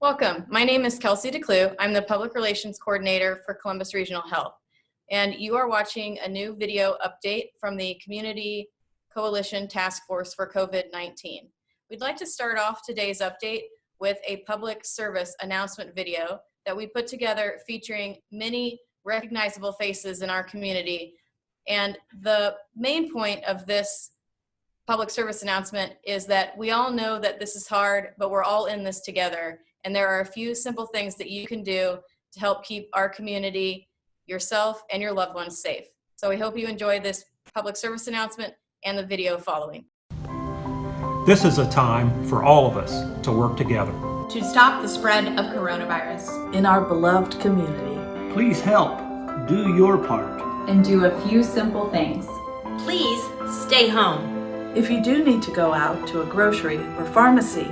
Welcome. My name is Kelsey DeClue. I'm the Public Relations Coordinator for Columbus Regional Health. And you are watching a new video update from the Community Coalition Task Force for COVID-19. We'd like to start off today's update with a public service announcement video that we put together featuring many recognizable faces in our community. And the main point of this public service announcement is that we all know that this is hard, but we're all in this together. And there are a few simple things that you can do to help keep our community, yourself, and your loved ones safe. So we hope you enjoy this public service announcement and the video following. This is a time for all of us to work together to stop the spread of coronavirus in our beloved community. Please help. Do your part. And do a few simple things. Please stay home. If you do need to go out to a grocery or pharmacy,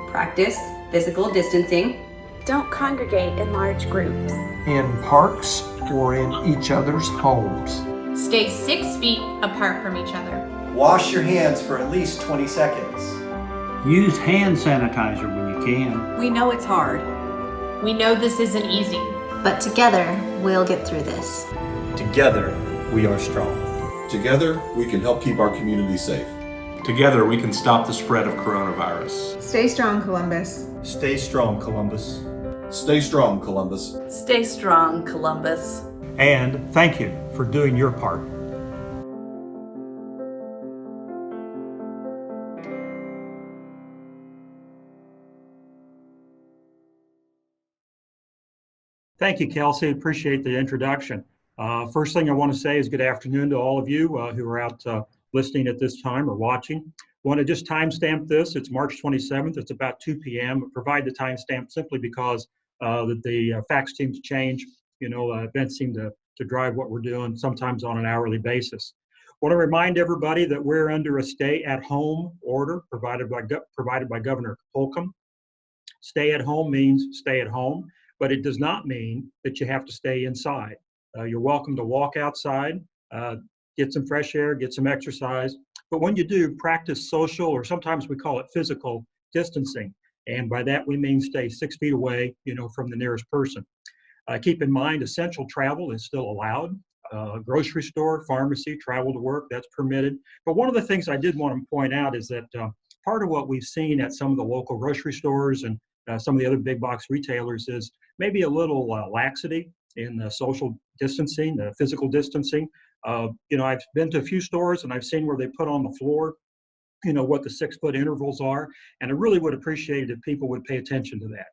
practice physical distancing. Don't congregate in large groups. In parks or in each other's homes. Stay 6 feet apart from each other. Wash your hands for at least 20 seconds. Use hand sanitizer when you can. We know it's hard. We know this isn't easy. But together, we'll get through this. Together, we are strong. Together, we can help keep our community safe. Together, we can stop the spread of coronavirus. Stay strong, Columbus. Stay strong, Columbus. Stay strong, Columbus. Stay strong, Columbus. And thank you for doing your part. Thank you, Kelsey. Appreciate the introduction. First thing I want to say is good afternoon to all of you who are out listening at this time or watching. Want to just timestamp this. It's March 27th. It's about 2 p.m. Provide the timestamp simply because the facts seem to change. Events seem to drive what we're doing, sometimes on an hourly basis. Want to remind everybody that we're under a stay-at-home order provided by Governor Holcomb. Stay at home means stay at home, but it does not mean that you have to stay inside. You're welcome to walk outside, get some fresh air, get some exercise. But when you do, practice social, or sometimes we call it physical distancing. And by that, we mean stay 6 feet away, from the nearest person. Keep in mind, essential travel is still allowed. Grocery store, pharmacy, travel to work, that's permitted. But one of the things I did want to point out is that part of what we've seen at some of the local grocery stores and some of the other big box retailers is maybe a little laxity in social distancing, physical distancing. I've been to a few stores and I've seen where they put on the floor, what the 6 foot intervals are. And I really would appreciate it if people would pay attention to that.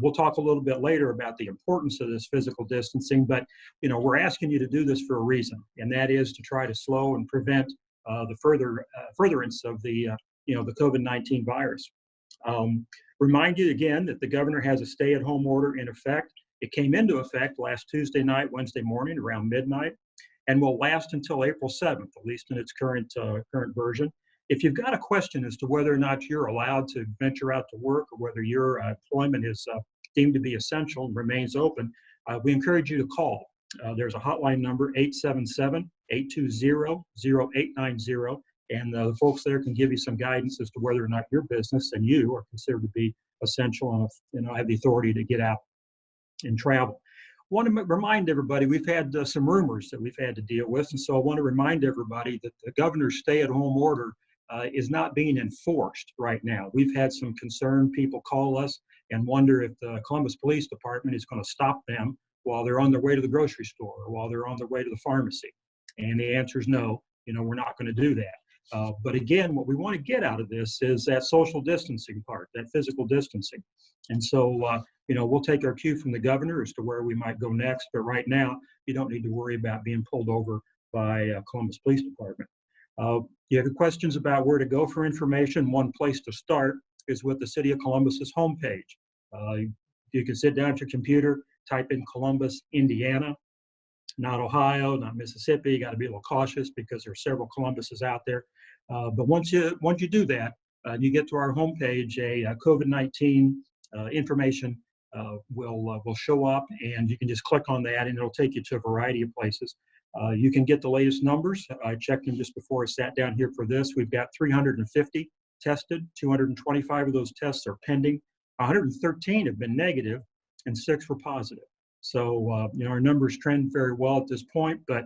We'll talk a little bit later about the importance of this physical distancing, but we're asking you to do this for a reason, and that is to try to slow and prevent the furtherance of the the COVID-19 virus. Remind you again that the governor has a stay-at-home order in effect. It came into effect last Tuesday night, Wednesday morning around midnight, and will last until April 7th, at least in its current version. If you've got a question as to whether or not you're allowed to venture out to work or whether your employment is deemed to be essential and remains open, we encourage you to call. There's a hotline number, 877-820-0890, and the folks there can give you some guidance as to whether or not your business and you are considered to be essential and have the authority to get out and travel. I want to remind everybody, we've had some rumors that we've had to deal with, and so I want to remind everybody that the governor's stay-at-home order is not being enforced right now. We've had some concerned people call us and wonder if the Columbus Police Department is going to stop them while they're on their way to the grocery store or while they're on their way to the pharmacy. And the answer is no, we're not going to do that. But again, what we want to get out of this is that social distancing part, that physical distancing. And so, we'll take our cue from the governor as to where we might go next. But right now, you don't need to worry about being pulled over by Columbus Police Department. You have questions about where to go for information. One place to start is with the City of Columbus's homepage. You can sit down at your computer, type in Columbus, Indiana, not Ohio, not Mississippi. You got to be a little cautious because there are several Columbuses out there. But once you do that, you get to our homepage, a COVID-19 information will show up, and you can just click on that, and it'll take you to a variety of places. You can get the latest numbers. I checked them just before I sat down here for this. We've got 350 tested. 225 of those tests are pending. 113 have been negative, and 6 were positive. So, our numbers trend very well at this point, but,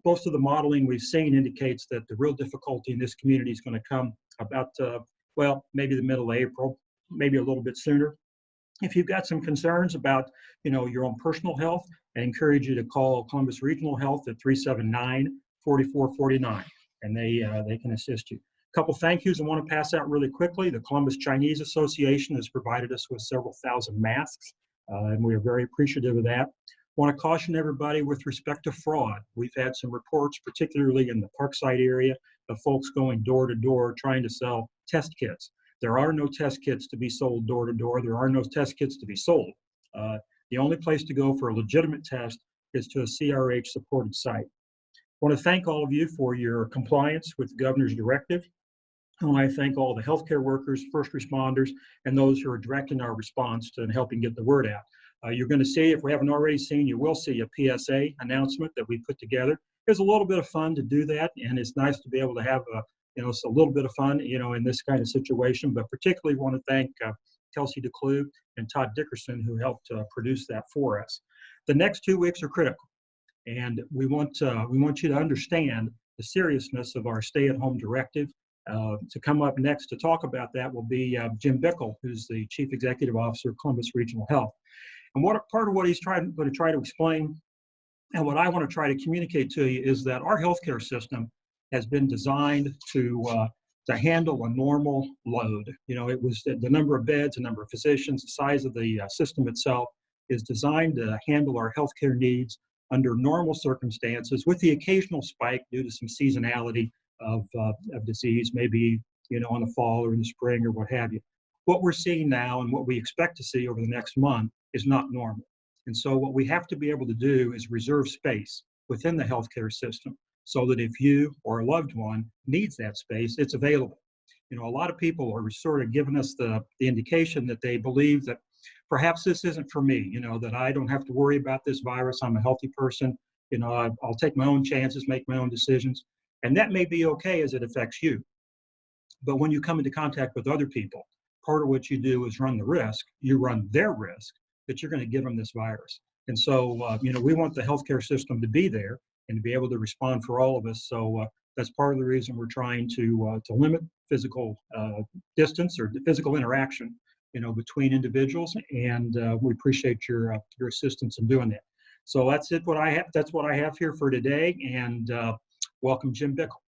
most of the modeling we've seen indicates that the real difficulty in this community is going to come about, maybe the middle of April, maybe a little bit sooner. If you've got some concerns about, your own personal health, I encourage you to call Columbus Regional Health at 379-4449, and they can assist you. A couple thank yous I want to pass out really quickly. The Columbus Chinese Association has provided us with several thousand masks, and we are very appreciative of that. I want to caution everybody with respect to fraud. We've had some reports, particularly in the Parkside area, of folks going door to door trying to sell test kits. There are no test kits to be sold door to door. There are no test kits to be sold. The only place to go for a legitimate test is to a CRH supported site. I want to thank all of you for your compliance with the governor's directive. I want to thank all the healthcare workers, first responders, and those who are directing our response to and helping get the word out. You're going to see, if we haven't already seen, you will see a PSA announcement that we put together. It's a little bit of fun to do that, and it's nice to be able to have it's a little bit of fun, in this kind of situation. But particularly want to thank Kelsey DeClue and Todd Dickerson, who helped produce that for us. The next 2 weeks are critical, and we want you to understand the seriousness of our stay-at-home directive. To come up next to talk about that will be Jim Bickel, who's the Chief Executive Officer of Columbus Regional Health. And part of what he's going to try to explain, and what I want to try to communicate to you, is that our healthcare system has been designed to handle a normal load. It was the number of beds, the number of physicians, the size of the system itself is designed to handle our healthcare needs under normal circumstances, with the occasional spike due to some seasonality of disease, maybe in the fall or in the spring or what have you. What we're seeing now and what we expect to see over the next month is not normal. And so what we have to be able to do is reserve space within the healthcare system so that if you or a loved one needs that space, it's available. A lot of people are sort of giving us the indication that they believe that perhaps this isn't for me, that I don't have to worry about this virus. I'm a healthy person. I'll take my own chances, make my own decisions. And that may be okay as it affects you. But when you come into contact with other people, part of what you do is run their risk that you're going to give them this virus. And so, we want the healthcare system to be there and to be able to respond for all of us. So that's part of the reason we're trying to limit physical distance or physical interaction, between individuals. And we appreciate your assistance in doing that. So that's what I have here for today. And welcome, Jim Bickel.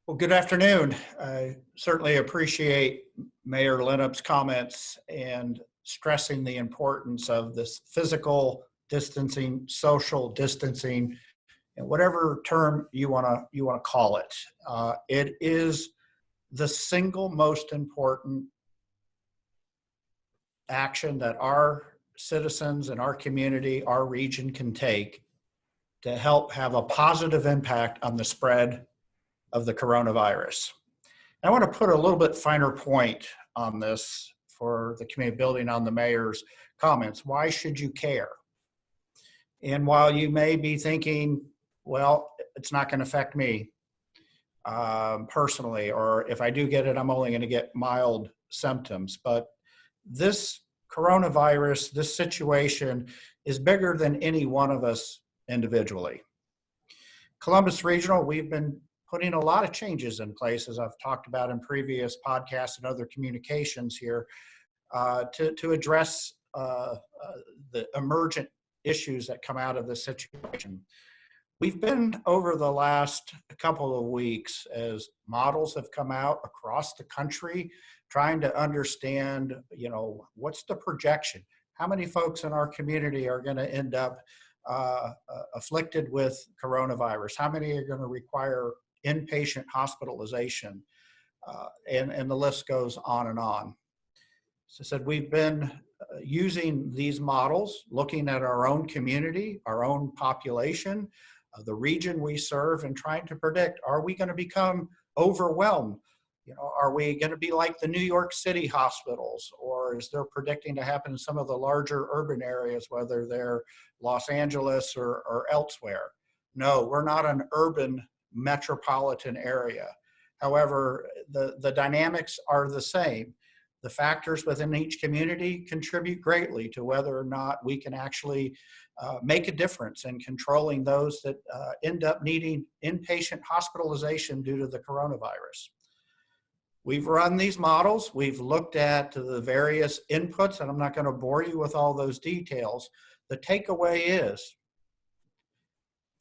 Well, good afternoon. I certainly appreciate Mayor Lienhoop's comments and stressing the importance of this physical distancing, social distancing, and whatever term you want to call it. It is the single most important action that our citizens and our community, our region can take to help have a positive impact on the spread of the coronavirus. I want to put a little bit finer point on this for the community, building on the mayor's comments. Why should you care? And while you may be thinking, well, it's not going to affect me personally, or if I do get it, I'm only going to get mild symptoms. But this coronavirus, this situation is bigger than any one of us individually. Columbus Regional, we've been putting a lot of changes in place, as I've talked about in previous podcasts and other communications here, to address the emergent issues that come out of this situation. We've been, over the last couple of weeks, as models have come out across the country, trying to understand, what's the projection? How many folks in our community are going to end up afflicted with coronavirus? How many are going to require inpatient hospitalization? And the list goes on and on. So I said, we've been using these models, looking at our own community, our own population, the region we serve, and trying to predict, are we going to become overwhelmed? Are we going to be like the New York City hospitals, or is there predicting to happen in some of the larger urban areas, whether they're Los Angeles or elsewhere? No, we're not an urban metropolitan area. However, the dynamics are the same. The factors within each community contribute greatly to whether or not we can actually make a difference in controlling those that end up needing inpatient hospitalization due to the coronavirus. We've run these models. We've looked at the various inputs, and I'm not going to bore you with all those details. The takeaway is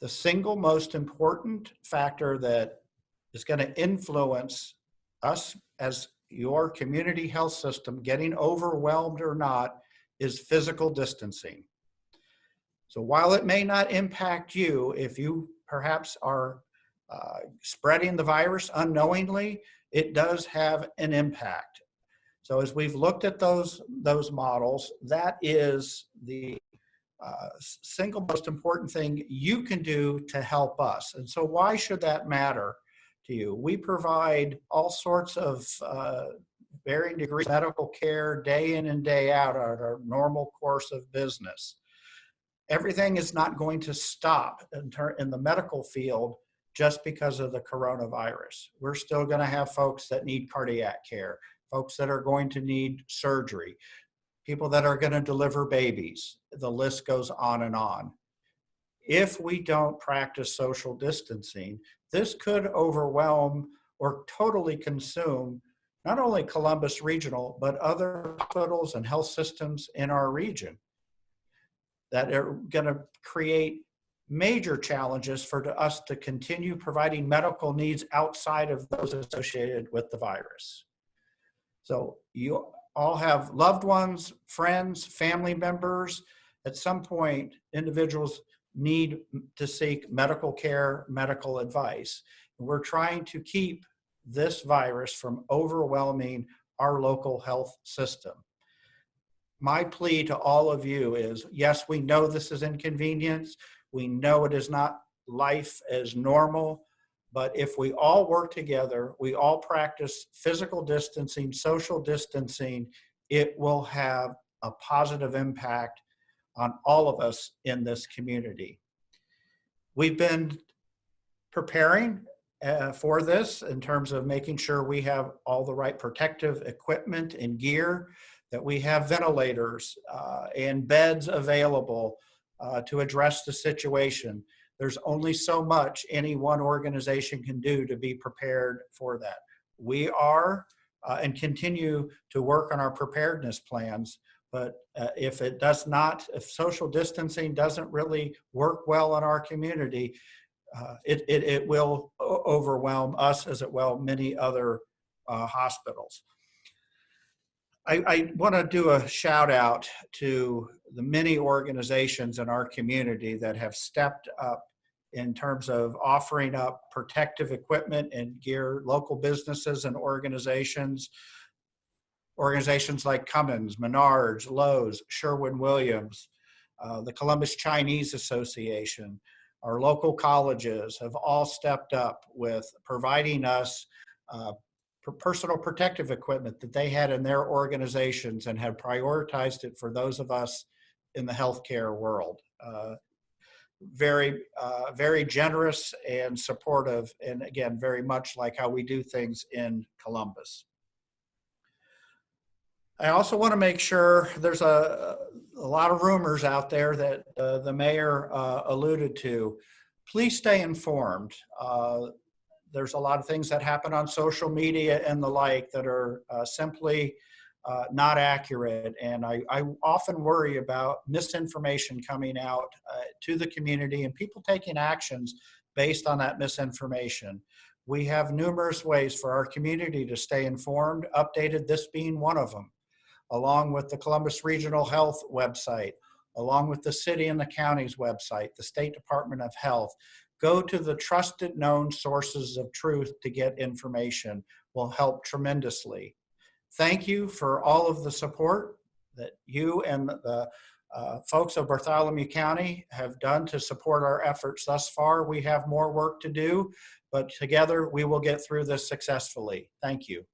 the single most important factor that is going to influence us as your community health system getting overwhelmed or not is physical distancing. So while it may not impact you, if you perhaps are spreading the virus unknowingly, it does have an impact. So as we've looked at those models, that is the single most important thing you can do to help us. And so why should that matter to you? We provide all sorts of varying degrees of medical care day in and day out at our normal course of business. Everything is not going to stop in the medical field just because of the coronavirus. We're still going to have folks that need cardiac care, folks that are going to need surgery, people that are going to deliver babies. The list goes on and on. If we don't practice social distancing, this could overwhelm or totally consume not only Columbus Regional, but other hospitals and health systems in our region that are going to create major challenges for us to continue providing medical needs outside of those associated with the virus. So you all have loved ones, friends, family members. At some point, individuals need to seek medical care, medical advice. We're trying to keep this virus from overwhelming our local health system. My plea to all of you is, yes, we know this is inconvenience. We know it is not life as normal, but if we all work together, we all practice physical distancing, social distancing, it will have a positive impact on all of us in this community. We've been preparing for this in terms of making sure we have all the right protective equipment and gear, that we have ventilators and beds available to address the situation. There's only so much any one organization can do to be prepared for that. We are and continue to work on our preparedness plans, but if social distancing doesn't really work well in our community, it will overwhelm us as it will many other hospitals. I want to do a shout out to the many organizations in our community that have stepped up in terms of offering up protective equipment and gear, local businesses and organizations like Cummins, Menards, Lowe's, Sherwin-Williams, the Columbus Chinese Association, our local colleges have all stepped up with providing us personal protective equipment that they had in their organizations and have prioritized it for those of us in the healthcare world. Very generous and supportive, and again, very much like how we do things in Columbus. I also want to make sure there's a lot of rumors out there that the mayor alluded to. Please stay informed. There's a lot of things that happen on social media and the like that are simply not accurate. And I often worry about misinformation coming out to the community and people taking actions based on that misinformation. We have numerous ways for our community to stay informed, updated, this being one of them, along with the Columbus Regional Health website, along with the city and the county's website, the State Department of Health. Go to the trusted known sources of truth to get information will help tremendously. Thank you for all of the support that you and the folks of Bartholomew County have done to support our efforts thus far. We have more work to do, but together we will get through this successfully. Thank you.